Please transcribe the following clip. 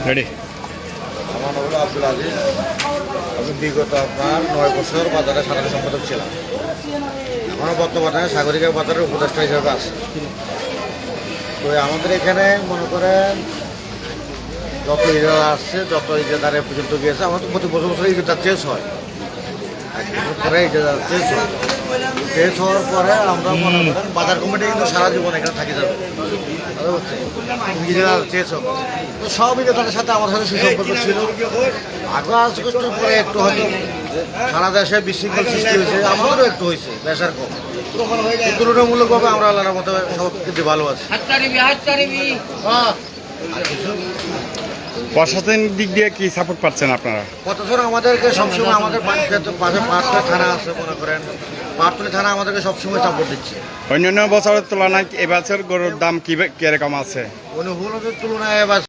Ready. আমার নাম হলো আব্দুল আজিজ। আমি বিগত আপনার 9 বছর বাজারে সাধারণ সম্পাদক ছিলাম। এখনও বর্তমানে সাগরিকা বাজারের উপদেষ্টা হিসেবে আছে। তো আমাদের এখানে মনে করেন যত ইজারা আসছে, যত ইজাদারে পর্যন্ত গিয়েছে, আমার তো প্রতি বছর বছর ইজাদার চেঞ্জ হয়। 1 বছর পরে ইজাদার চেঞ্জ হয়। চেঞ্জ হওয়ার পরে আমরা মনে করেন বাজার কমিটি কিন্তু সারা জীবন এখানে থাকি যাবে, ইজাদার চেঞ্জ হবে। তো সব ইজাদারের সাথে আমার সাথে সুসম্পর্ক ছিল। আগস্ট পরে একটু হয়তো সারা দেশে বিশৃঙ্খল সৃষ্টি হয়েছে, আমাদেরও একটু হয়েছে, বেশার কম। তুলনামূলকভাবে আমরা আল্লাহর মতো সব কিন্তু ভালো আছি। আর কিছু প্রশাসনিক দিক দিয়ে কি সাপোর্ট পাচ্ছেন আপনারা? কতজন আমাদেরকে সবসময় আমাদের পাশে পাহাড়তলী থানা আছে, মনে করেন পাহাড়তলী থানা আমাদেরকে সবসময় সাপোর্ট দিচ্ছে। অন্যান্য বছরের তুলনায় এবছর গরুর দাম কি কিরকম আছে? অনুভূতির তুলনায় এবার